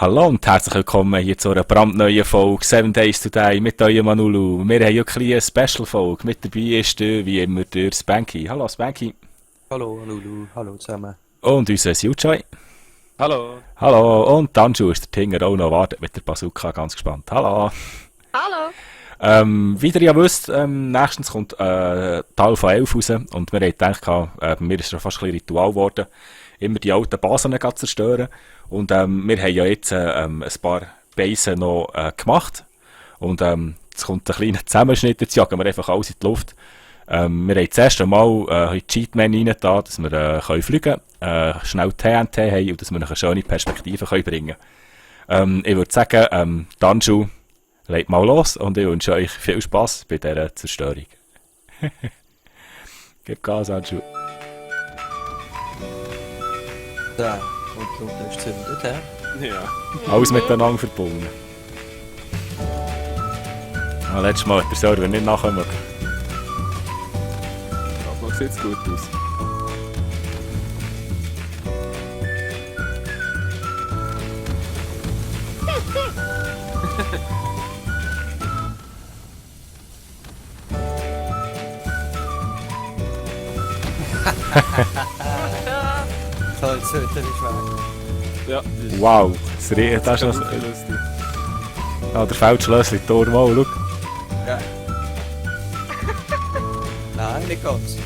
Hallo und herzlich willkommen hier zu einer brandneuen Folge 7 Days Today mit eurem Manulu. Wir haben ja eine Special-Folge. Mit dabei ist wie immer der Spanky. Hallo Spanky. Hallo Lulu, hallo zusammen. Und unser Suchai. Hallo. Hallo. Und Tanju ist der Tinger auch noch wartet mit der Bazooka. Ganz gespannt. Hallo. Hallo. Wie ihr ja wisst, nächstens kommt Teil von 11 raus. Und wir haben gedacht, bei mir ist es schon fast ein bisschen Ritual geworden, immer die alten Basen zu zerstören. Und wir haben ja jetzt ein paar Basen noch gemacht. Und jetzt kommt ein kleiner Zusammenschnitt, jetzt jagen wir einfach alles in die Luft. Wir haben das erste Mal in Cheatman rein, da, dass wir können fliegen können, schnell TNT haben und dass wir eine schöne Perspektive können bringen können. Ich würde sagen, Tanju, legt mal los und ich wünsche euch viel Spass bei dieser Zerstörung. Gib Gas, Tanju. Da, und Lulu ist zündet, hä? Ja. Alles miteinander verbunden. Letztes Mal hat der Server nicht nachkommen. Aber sieht gut aus. So, jetzt zündet ist weg. Ja, Wow, das ist noch... lustig. Ah, der fällt Schlössli, Tor mal, schau. Ja. Nein, nicht ganz.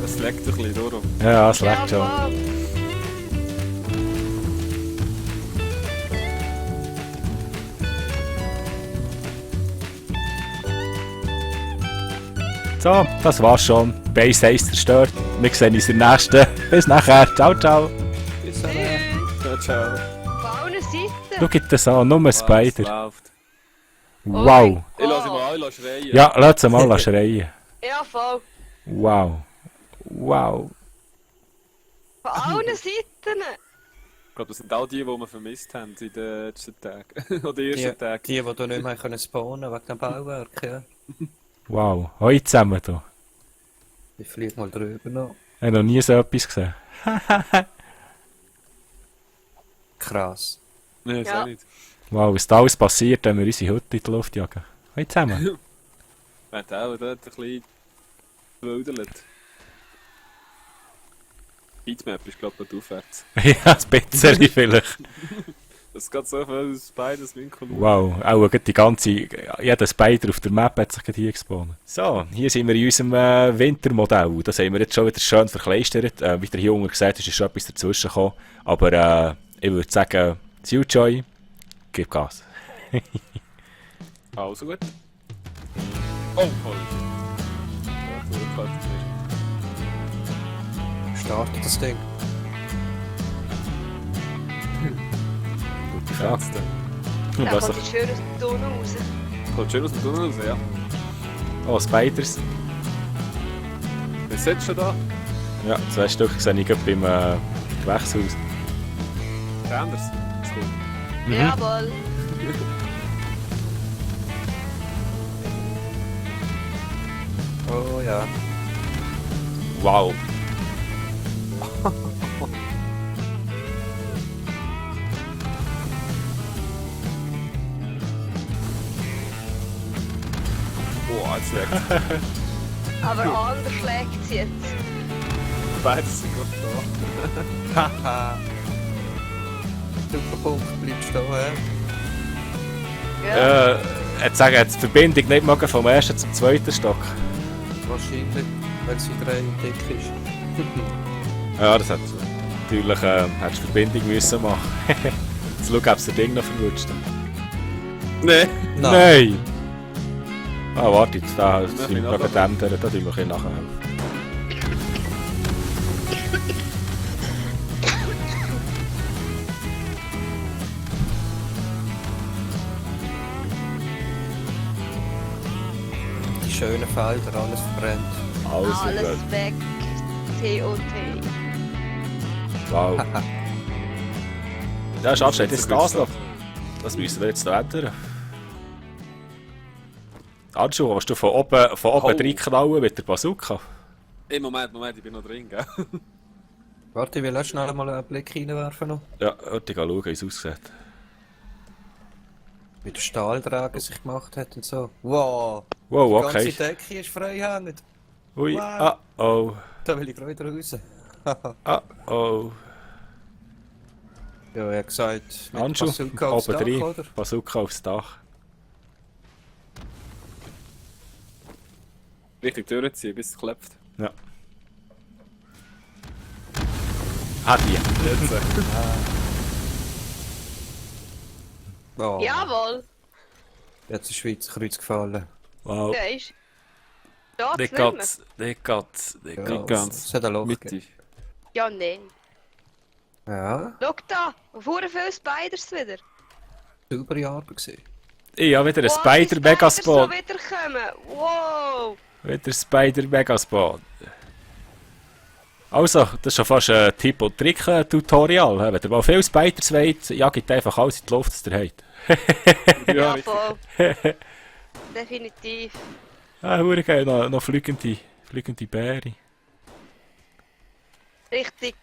Das leckt ein bisschen durch. Ja, es leckt schon. So, das war's schon. Base 1 zerstört. Wir sehen uns im nächsten. Bis nachher. Ciao, ciao. Bis dann. Ciao, ciao. Auf allen Seiten. Schau das an, nur ein Es Spider. läuft. Wow. Ich lasse mal an, ich lasse schreien. Ja, lass sie mal schreien. Ja, voll. Wow. Wow. Von allen Seiten. Ich glaube, das sind all die wir vermisst haben in den letzten Tagen. Oder ersten Die, Tagen. die du nicht mehr können spawnen wegen dem Bauwerk, ja. Wow. Heute zusammen hier. Ich fliege mal drüber noch. Ich habe noch nie so etwas gesehen. Krass. Nein, das Ja. auch nicht. Wow, was da alles passiert, wenn wir unsere Hütte in die Luft jagen. Heute zusammen. Wir haben auch dort ein bisschen gewildert. Heatmap ist, glaube ich, aufwärts. Ja, ein bisschen vielleicht. Es geht so viel aus beides Winkel. Wow, auch jeder Spider auf der Map hat sich gerade hier gespawnt. So, hier sind wir in unserem Wintermodell. Das haben wir jetzt schon wieder schön verkleistert. Wie ihr hier unten gesagt habt, ist schon etwas dazwischen gekommen. Aber ich würde sagen, Suchai, gib Gas. Also gut. Oh, voll. Ja, so kalt ist nicht. Startet das Ding. Gute Ja. Fenster. Da Was kommt ein schönes Tunnel raus. Kommt schön aus dem Tunnel raus, ja. Oh, Spiders. Ist jetzt schon da? Ja, 2 Stück sehe ich gerade beim Gewächshaus. Anders. Ist gut. Mhm. Jawohl. Oh ja. Wow. Boah, jetzt leckt Aber anders schlägt es jetzt. beides sind gerade Haha. Super Punkt, bleibst du da, hä? Ja. Jetzt sagen, jetzt die Verbindung nicht mögen vom ersten zum zweiten Stock. Wahrscheinlich, weil sie 3 dick ist. Ja, das hat natürlich hättest du Verbindung müssen machen. Jetzt schau, ob es das Ding noch verwutscht. Nee. Nein! Ah, warte, jetzt da Ja, sind wir ich gerade ändern, da tun wir ein bisschen nachhelfen. Die schönen Felder, alles verbrennt. Alles Alles gut. weg. TOT. Wow. Ja, schade, steht jetzt das noch. Das müssen wir jetzt noch ändern. Anju, willst du von oben Oh. reinknallen mit der Bazooka? Hey, Moment, ich bin noch drin, gell? Warte, ich will auch schnell mal einen Blick reinwerfen noch. Ja, heute schauen, wie es aussieht. Wie der Stahlträger sich gemacht hat und so. Wow! Wow, Die okay. ganze Decke ist frei hängend. Ui, Wow. oh, Da will ich gerade raus. oh. Ja, er hat gesagt, mit Anschu, Bazooka aufs oben Dach, drin. oder? Bazooka aufs Dach. Richtig durchziehen, bis es klopft. Ja. Ah, die. Jetzt. Oh, Jawohl! jetzt ist Schweizer Kreuz gefallen. Wow. Der ist. Da Der nicht mehr. geht's, der geht's, der Ja, geht's. ganz. Es hat ein Loch Mitte. gegeben. Ja, nein. Ja, Schau da! Vorher viele Spiders wieder. saubere Arbeit gewesen. Ich habe wieder einen Wow, die Spider Megaspot. so wiederkommen. Wow! Wieder Spider Megaspot. Also, das ist schon fast ein Tipp- und Trick-Tutorial. Wenn ihr mal viele Spiders wollt, jagt einfach alles in die Luft, was ihr habt. Ja, Ja, richtig. voll. Definitiv. Ah, hure geil, noch fliegende Bären. Richtig.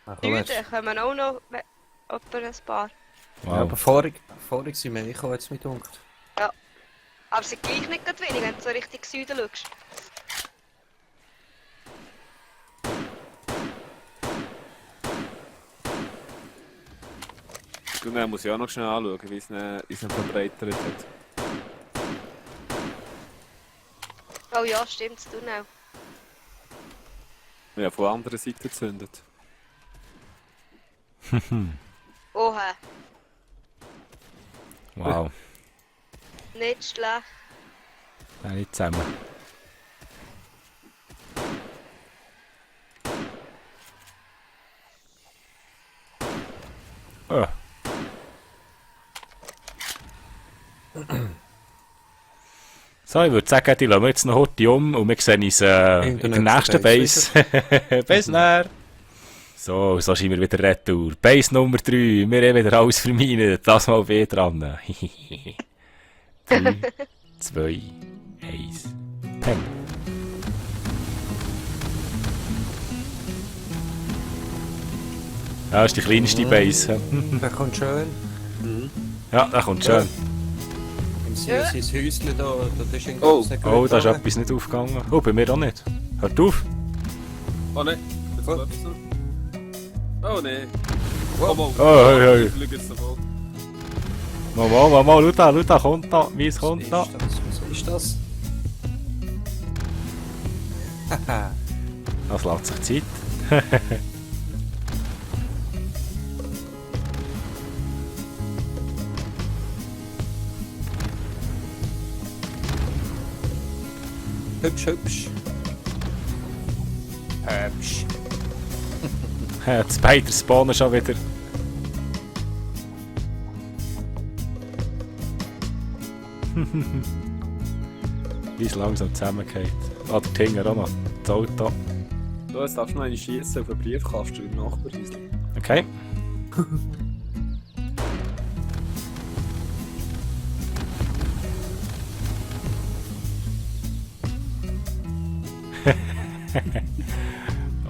Ach, komm jetzt. Düden kommen auch noch etwa ein paar. Ja, Wow. aber vorig sind wir gekommen, jetzt mit dunkt. Aber es sind gleich nicht gerade wenig, wenn du so richtig Süden schaust. Und dann muss ich auch noch schnell anschauen, wie es ihn verbreitert hat. Oh ja, stimmt, du auch. Ja, von der anderen Seite gezündet. Oha, Wow. nicht schlecht. Nein, nicht zusammen. Oh. So, ich würde sagen, die lassen wir jetzt noch heute um und wir sehen uns in der nächsten Base. Bis dann! So sind wir wieder retour. Base Nummer 3. Wir haben wieder alles verminen. Das mal weh dran. 3, 2, 1. Peng. Ja, das ist die kleinste Base. Der kommt schön. Ja, der kommt schön. Im sein Häuschen da ist ein Oh. nicht Oh, gut da ist gegangen. etwas nicht aufgegangen. Oh, bei mir auch nicht. Hört auf. Oh nein, jetzt Oh. klopft es noch. Oh nein. Wow. Oh, Oh, hey, hey. Ich schaue jetzt davon. Mal, schau da, kommt da, wie es kommt da. Was ist das? Haha. Das lässt sich Zeit. Hübsch, hübsch. Hübsch. Die Spider spawnen schon wieder. Wie es langsam zusammengeht. Ah, der Tinger auch noch. Das Auto. Du, jetzt darfst du noch einen schießen auf einen Briefkasten im Nachbarhäuschen. Okay.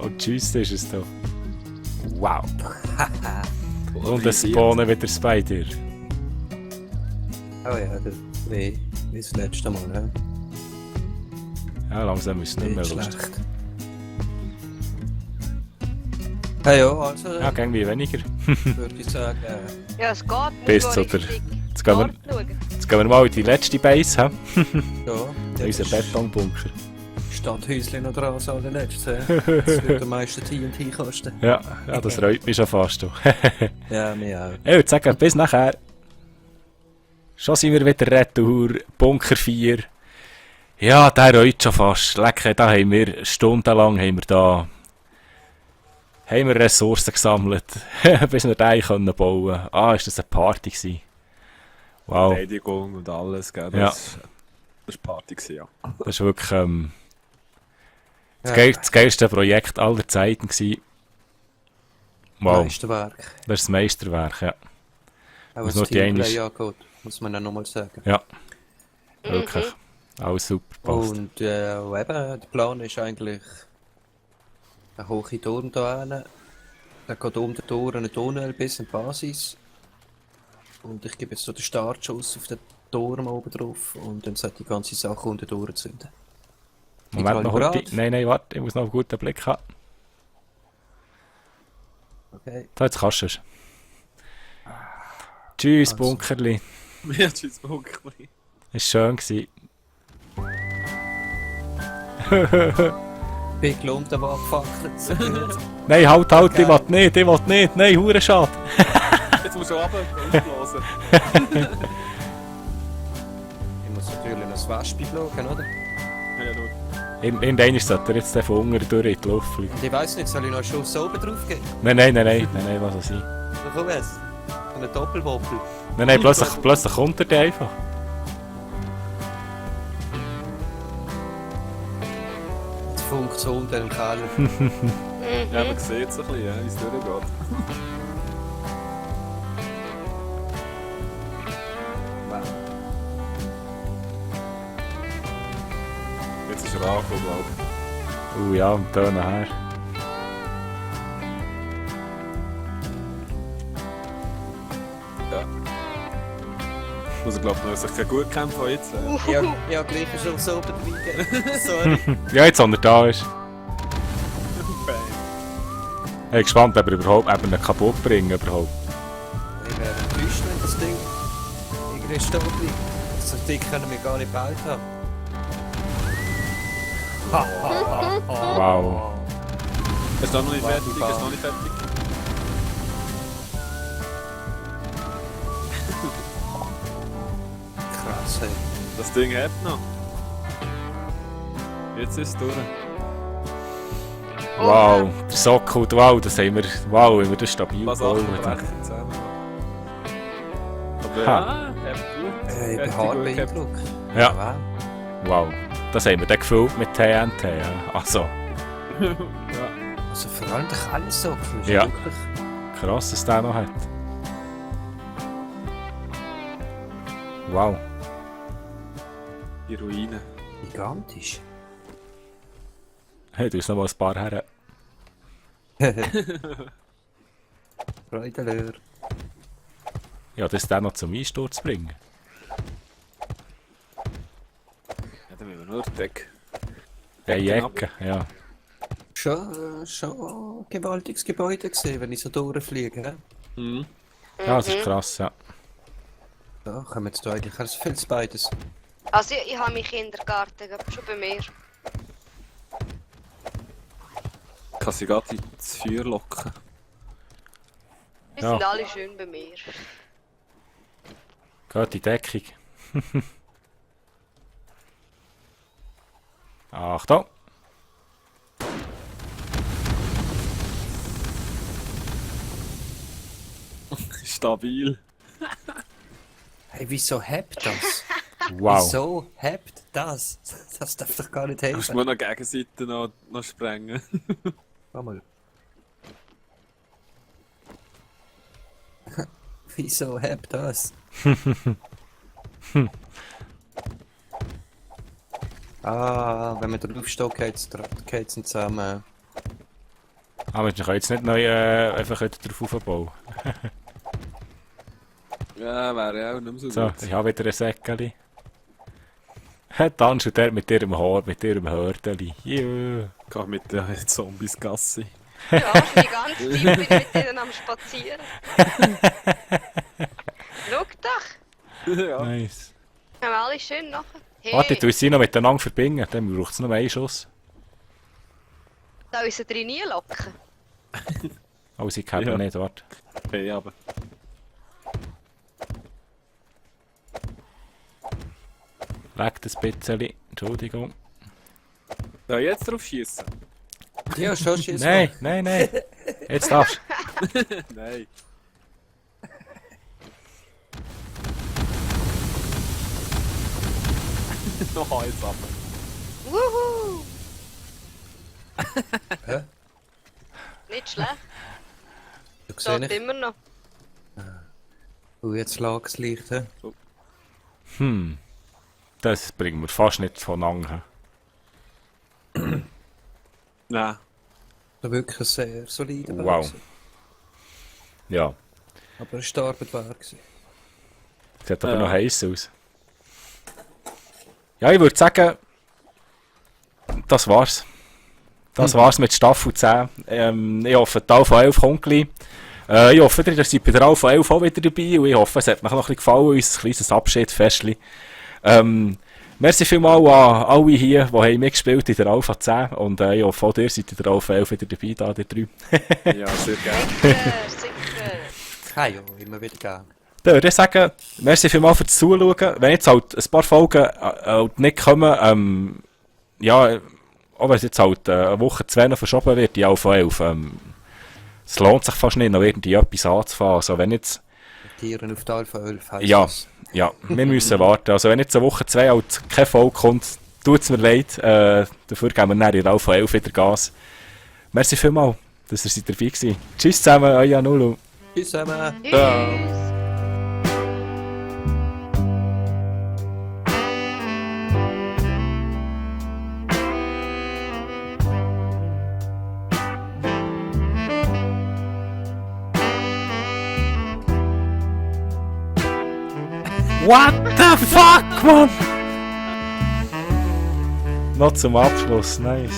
Und tschüss ist es da. Wow. Und es spawnen wieder Spider. Oh ja, wie das letzte Mal, ne? Ja, langsam ist es nicht mehr Nicht lustig. schlecht. Hey, ja, also Ja, irgendwie weniger. würde ich sagen, Ja, es geht nicht. Bis mal zu der- richtig Jetzt gehen wir, dort schauen. jetzt gehen wir mal in die letzte Base. He? ja, Unser Betonbunker. Stadthäuschen noch dran als allerletztes. Das wird am meisten TNT kosten. Ja, das freut mich schon fast. Du. Ja, mir auch. Ich würde sagen, bis nachher. Schon sind wir wieder retour. Bunker 4. Ja, der reut schon fast. Lecker, da haben wir stundenlang haben wir Ressourcen gesammelt, bis wir den bauen konnten. Ah, ist das eine Party gewesen. Wow, Verteidigung und alles, gell? Ja. Das war Party, gewesen, ja. das war wirklich Ja, das geilste Projekt aller Zeiten gewesen. Wow, Meisterwerk. das ist das Meisterwerk, ja. Auch Muss was noch die Teamplay eine- angeht, muss man auch nochmal sagen. Wirklich. Alles super passt. Und eben, der Plan ist eigentlich Ein hoher Turm da hinten. Dann geht um den Tor einen Tunnel bis in die Basis. Und ich gebe jetzt so den Startschuss auf den Turm oben drauf. Und dann sollte die ganze Sache unten durchzünden. Moment noch bereit? heute. Nein, warte, ich muss noch einen guten Blick haben. Okay. So, jetzt kannst du es. Tschüss, Also. Bunkerli. Ja, tschüss, Bunkerli. Es war schön gewesen. Bin gelohnt, aber abgefackelt. So gut. Nein, halt, Okay. ich will nicht. Nein, hure schade. Jetzt musst du runter und auslösen. Ich muss natürlich noch das Wespe schauen, oder? Ja, nur. Irgendwann sollte er jetzt von unten durch in die Luft fliegen. Und ich weiss nicht, soll ich noch einen Schuss oben drauf geben? Nein, was soll sein? So komm es. So einen Doppelwoppel. Nein, plötzlich kommt er dann einfach. Jetzt funkt es unten im Keller. Ja, man sieht es ein bisschen, ja, wie es durchgeht. Jetzt ist er angekommen, glaube ich. Ja, und da nachher. Ja. Muss er, glaube ich, noch sich kein gut kämpfen jetzt. Ja, gleich einen Schuss oben reingeben. Sorry. Ja, jetzt, wo er da ist. Bam. Ich bin gespannt, ob er überhaupt ihn kaputt bringen überhaupt. Ich wäre enttäuscht, wenn das Ding irgendwie stehen bleibt. So dick können wir gar nicht gebaut haben. Wow. Er ist noch nicht fertig, Bam. er ist noch nicht fertig. Krass, ey. Das Ding hat noch. Jetzt ist es durch. Wow, der Sockel, wow, das haben wir, wow, haben wir das stabil Was auch gebaut. brechen zusammen. Aber Ha. ja, er hat gut. Ich Er bin hat hart gut gehabt. beeindruckt. Ja, Wow. wow. Das haben wir dann gefüllt mit TNT, ja. Also, Ja. Also vor allem der Kellensockel ist Ja. wirklich... krass, dass der noch hat. Wow. Die Ruine. gigantisch. Hey, du hast noch mal ein paar her. Freudelöhr. Ja, das dann noch zum Einsturz bringen. Ja, dann müssen wir nur die Decke. Die Genau. Ecke, ja. Schon ein gewaltiges Gebäude gesehen, wenn ich so durchfliege. hä? Mhm. Ja, das ist krass, ja. Da kommen jetzt da eigentlich als vieles beides. Also ich habe meinen Kindergarten schon bei mir. Kann sie gerade ins Feuer locken. Die Ja. sind alle schön bei mir. Geht in Deckung. Achtung! Stabil. Hey, wieso hebt das? Wow. Wieso hebt das? Das darf doch gar nicht Du musst helfen. nur noch Gegenseite noch sprengen. Warte mal. Wieso hebt das? Wenn man drauf steht, geht's nicht zusammen. Aber ich kann jetzt nicht neu einfach wieder drauf aufbauen. Ja, wäre ja auch nicht mehr so, So, gut. ich habe wieder ein Säckchen. Dann schon der mit ihrem Haar, mit ihrem Hördeli. Yeah. Geh mit den Zombies Gassi. Ja, die ganze Zeit bin ich mit denen am Spazieren. Schau doch, Ja. Nice. haben wir alle schön nachher. Hey, Warte, du sie noch miteinander verbinden, dann braucht es noch einen Schuss. da unsere drin locken. Oh, sie haben Ja. nicht, warte. Hey, aber. Leckt ein bisschen. Entschuldigung. Ja, jetzt drauf schießen. Ja, schon schießt Nein, nein, nein. Jetzt darfst du. Nein. Noch eins ab. Wuhu! Hä? Nicht schlecht, Du siehst steht nicht. immer noch. Jetzt lag es leicht. hä? Das bringen wir fast nicht von Angen. Nein. Da wirklich ein sehr solider Bär. Wow. gewesen. Ja, Aber es war der Bär. gewesen. sieht aber Ja. noch heiß aus. Ja, ich würde sagen, das war's. Das war's mit Staffel 10. Ich hoffe, die Alpha 11 kommt gleich. Ich hoffe, ihr seid bei der Alpha 11 auch wieder dabei und ich hoffe, es hat euch noch ein bisschen gefallen, unser kleines Abschiedsfestchen. Merci vielmals an alle hier, die haben mitgespielt in der Alpha 10 und ich hoffe, auch ihr seid in der Alpha 11 wieder dabei, da, die 3. Ja, sehr gerne. Sicher. Ja, immer wieder gerne. Dann würde ich sagen, merci vielmals fürs Zuschauen. Wenn jetzt halt ein paar Folgen halt nicht kommen, ja, auch wenn es jetzt halt eine Woche, 2 noch verschoben wird, die Alpha 11, es lohnt sich fast nicht, noch irgendwie etwas anzufangen. Also wenn jetzt, Tieren auf die Alpha 11 heisst ja, das. ja, wir müssen warten. Also wenn jetzt eine Woche, 2 halt keine Folge kommt, tut es mir leid. Dafür geben wir dann in der Alpha 11 wieder Gas. Merci vielmals, dass ihr dabei gewesen. Tschüss zusammen, euer Nulu. Tschüss zusammen. Tschüss. What the fuck, man? Noch zum Abschluss, nice.